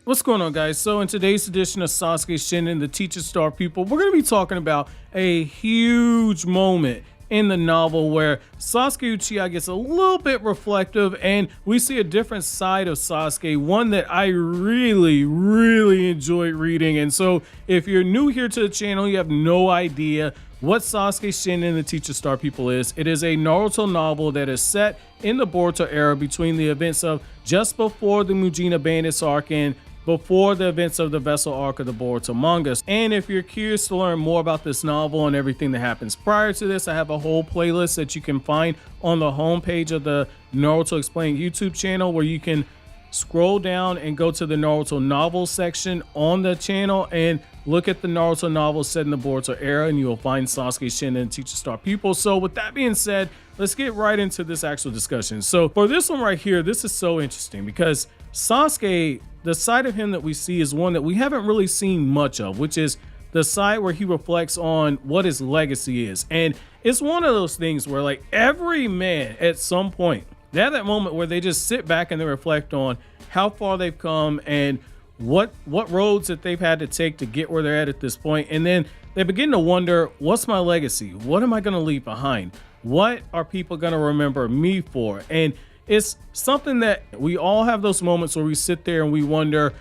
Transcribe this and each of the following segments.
What's going on, guys? So in today's edition of Sasuke Shinen, the Teacher Star Pupil, we're going to be talking about a huge moment in the novel where Sasuke Uchiha gets a little bit reflective and we see a different side of Sasuke, one that I really enjoyed reading. And so if you're new here to the channel, you have no idea what Sasuke Shinen, the Teacher Star Pupil is. It is a Naruto novel that is set in the Boruto era between the events of just before the Mujina Bandits arc and before the events of the Vessel arc of the Boruto manga. And if you're curious to learn more about this novel and everything that happens prior to this, I have a whole playlist that you can find on the homepage of the Naruto Explained YouTube channel, where you can scroll down and go to the Naruto novel section on the channel and look at the Naruto novels set in the Boruto era, and you will find Sasuke Shinen and Teacher Star Pupil. So with that being said, let's get right into this actual discussion. So for this one right here, this is so interesting because Sasuke, the side of him that we see is one that we haven't really seen much of, which is the side where he reflects on what his legacy is. And it's one of those things where, like, every man at some point, they have that moment where they just sit back and they reflect on how far they've come and what roads that they've had to take to get where they're at this point. And then they begin to wonder, what's my legacy? What am I going to leave behind? What are people going to remember me for? And it's something that we all have those moments where we sit there and we wonder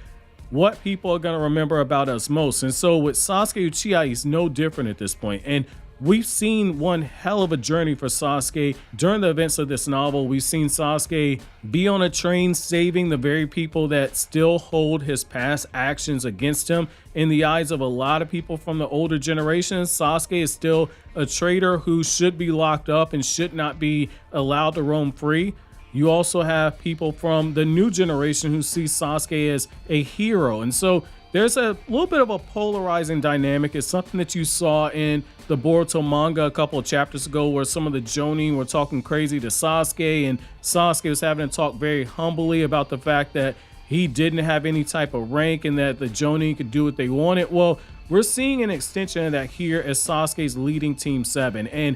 what people are going to remember about us most. And so with Sasuke Uchiha, he's no different at this point. And we've seen one hell of a journey for Sasuke during the events of this novel. We've seen Sasuke be on a train saving the very people that still hold his past actions against him. In the eyes of a lot of people from the older generations, Sasuke is still a traitor who should be locked up and should not be allowed to roam free. You also have people from the new generation who see Sasuke as a hero. And so there's a little bit of a polarizing dynamic. It's something that you saw in the Boruto manga a couple of chapters ago, where some of the Jonin were talking crazy to Sasuke, and Sasuke was having to talk very humbly about the fact that he didn't have any type of rank and that the Jonin could do what they wanted. Well, we're seeing an extension of that here as Sasuke's leading Team 7. And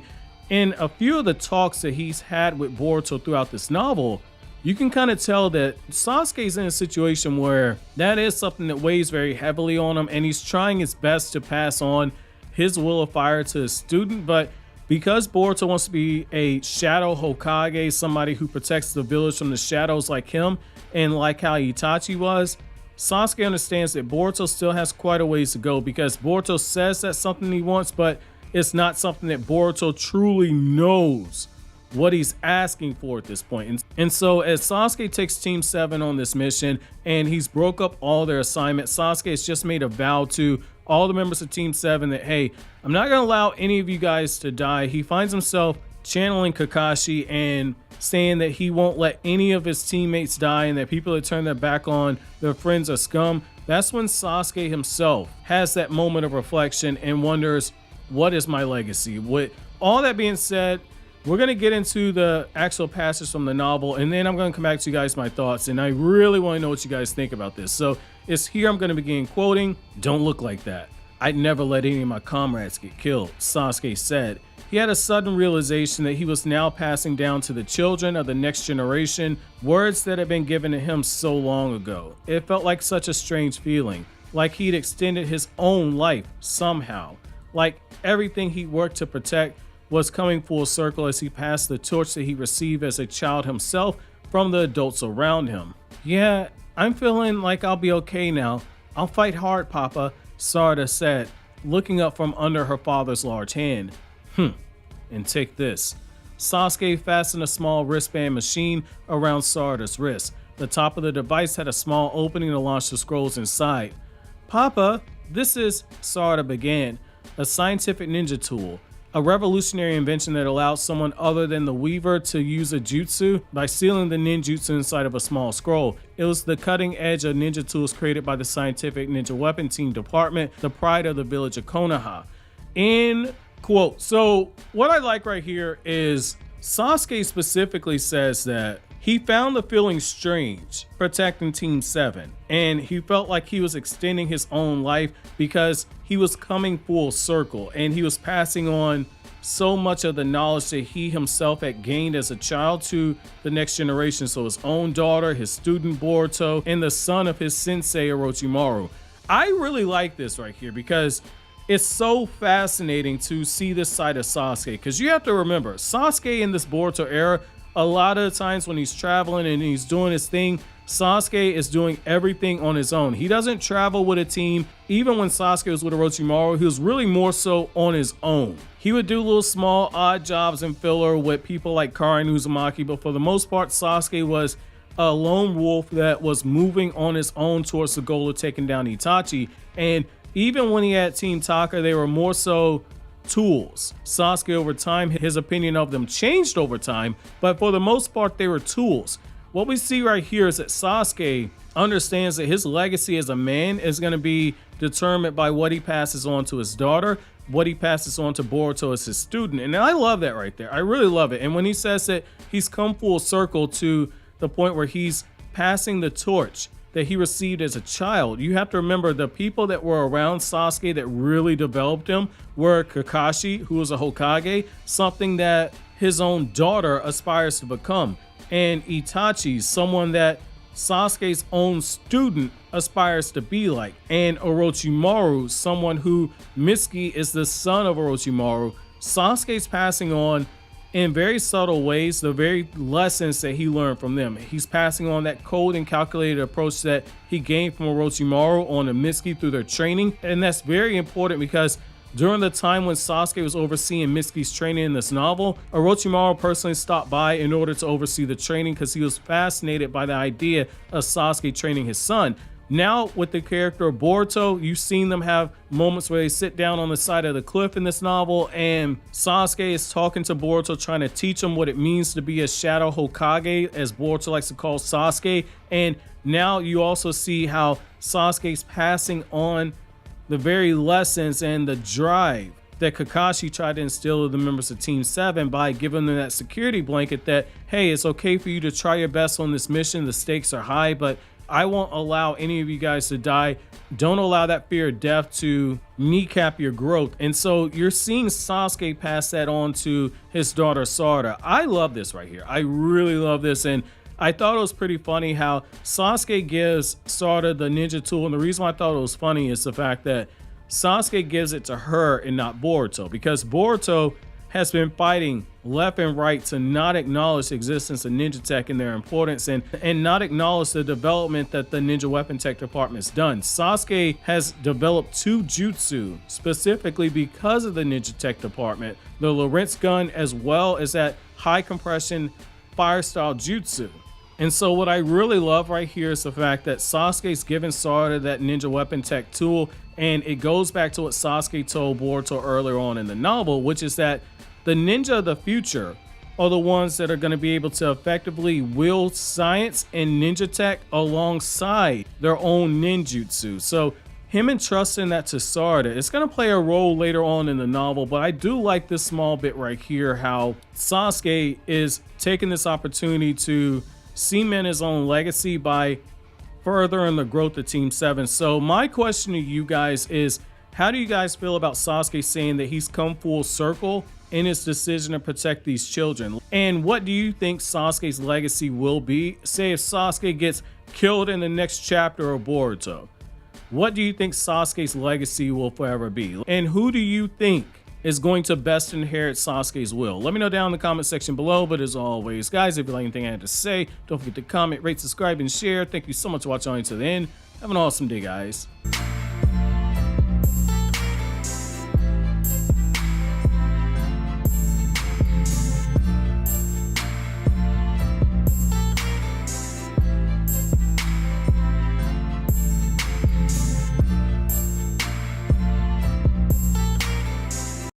in a few of the talks that he's had with Boruto throughout this novel, you can kind of tell that Sasuke's in a situation where that is something that weighs very heavily on him, and he's trying his best to pass on his will of fire to his student. But because Boruto wants to be a shadow Hokage, somebody who protects the village from the shadows like him and like how Itachi was, Sasuke understands that Boruto still has quite a ways to go, because Boruto says that's something he wants, but it's not something that Boruto truly knows what he's asking for at this point. And so as Sasuke takes Team 7 on this mission and he's broke up all their assignments, Sasuke has just made a vow to all the members of Team 7 that, hey, I'm not going to allow any of you guys to die. He finds himself channeling Kakashi and saying that he won't let any of his teammates die and that people that turn their back on their friends are scum. That's when Sasuke himself has that moment of reflection and wonders, what is my legacy? With all that being said, we're going to get into the actual passage from the novel, and then I'm going to come back to you guys my thoughts, and I really want to know what you guys think about this. So it's here I'm going to begin quoting. "Don't look like that. I'd never let any of my comrades get killed," Sasuke said. He had a sudden realization that he was now passing down to the children of the next generation words that had been given to him so long ago. It felt like such a strange feeling, like he'd extended his own life somehow, like everything he worked to protect was coming full circle as he passed the torch that he received as a child himself from the adults around him. "Yeah, I'm feeling like I'll be okay now. I'll fight hard, Papa," Sarada said, looking up from under her father's large hand. And take this." Sasuke fastened a small wristband machine around Sarada's wrist. The top of the device had a small opening to launch the scrolls inside. "Papa, this is," Sarada began, "a scientific ninja tool. A revolutionary invention that allows someone other than the weaver to use a jutsu by sealing the ninjutsu inside of a small scroll. It was the cutting edge of ninja tools created by the Scientific Ninja Weapon Team Department, the pride of the village of Konoha." End quote. So what I like right here is Sasuke specifically says that he found the feeling strange protecting Team 7, and he felt like he was extending his own life because he was coming full circle and he was passing on so much of the knowledge that he himself had gained as a child to the next generation. So his own daughter, his student Boruto, and the son of his sensei Orochimaru. I really like this right here because it's so fascinating to see this side of Sasuke, because you have to remember, Sasuke in this Boruto era, a lot of the times when he's traveling and he's doing his thing, Sasuke is doing everything on his own. He doesn't travel with a team. Even when Sasuke was with Orochimaru, he was really more so on his own. He would do little small odd jobs and filler with people like Marada Uchiha, but for the most part, Sasuke was a lone wolf that was moving on his own towards the goal of taking down Itachi. And even when he had Team Taka, they were more so tools. Sasuke, over time, his opinion of them changed over time, but for the most part, they were tools. What we see right here is that Sasuke understands that his legacy as a man is going to be determined by what he passes on to his daughter, what he passes on to Boruto as his student. And I love that right there. I really love it. And when he says that he's come full circle to the point where he's passing the torch that he received as a child, you have to remember the people that were around Sasuke that really developed him were Kakashi, who was a Hokage, something that his own daughter aspires to become, and Itachi, someone that Sasuke's own student aspires to be like, and Orochimaru, someone who Mitsuki is the son of Orochimaru. Sasuke's passing on in very subtle ways the very lessons that he learned from them. He's passing on that cold and calculated approach that he gained from Orochimaru on to Mitsuki through their training, and that's very important because during the time when Sasuke was overseeing Mitsuki's training in this novel, Orochimaru personally stopped by in order to oversee the training because he was fascinated by the idea of Sasuke training his son. Now, with the character of Boruto, you've seen them have moments where they sit down on the side of the cliff in this novel, and Sasuke is talking to Boruto, trying to teach him what it means to be a Shadow Hokage, as Boruto likes to call Sasuke. And now you also see how Sasuke's passing on the very lessons and the drive that Kakashi tried to instill in the members of Team 7 by giving them that security blanket that, hey, it's okay for you to try your best on this mission. The stakes are high, but I won't allow any of you guys to die. Don't allow that fear of death to kneecap your growth. And so you're seeing Sasuke pass that on to his daughter Sarada. I love this right here. I really love this. And I thought it was pretty funny how Sasuke gives Sarada the ninja tool. And the reason why I thought it was funny is the fact that Sasuke gives it to her and not Boruto, because Boruto has been fighting left and right to not acknowledge the existence of ninja tech and their importance, and not acknowledge the development that the ninja weapon tech department's done. Sasuke has developed 2 jutsu specifically because of the ninja tech department, the Lorentz gun as well as that high compression fire style jutsu. And so what I really love right here is the fact that Sasuke's given Sarada that ninja weapon tech tool, and it goes back to what Sasuke told Boruto earlier on in the novel, which is that the ninja of the future are the ones that are going to be able to effectively wield science and ninja tech alongside their own ninjutsu. So him entrusting that to Sarada, it's going to play a role later on in the novel, but I do like this small bit right here, how Sasuke is taking this opportunity to cement his own legacy by furthering the growth of Team 7. So my question to you guys is, how do you guys feel about Sasuke saying that he's come full circle in his decision to protect these children? And what do you think Sasuke's legacy will be? Say if Sasuke gets killed in the next chapter of Boruto, what do you think Sasuke's legacy will forever be? And who do you think is going to best inherit Sasuke's will? Let me know down in the comment section below. But as always, guys, if you like anything I had to say, don't forget to comment, rate, subscribe, and share. Thank you so much for watching all the way to the end. Have an awesome day, guys.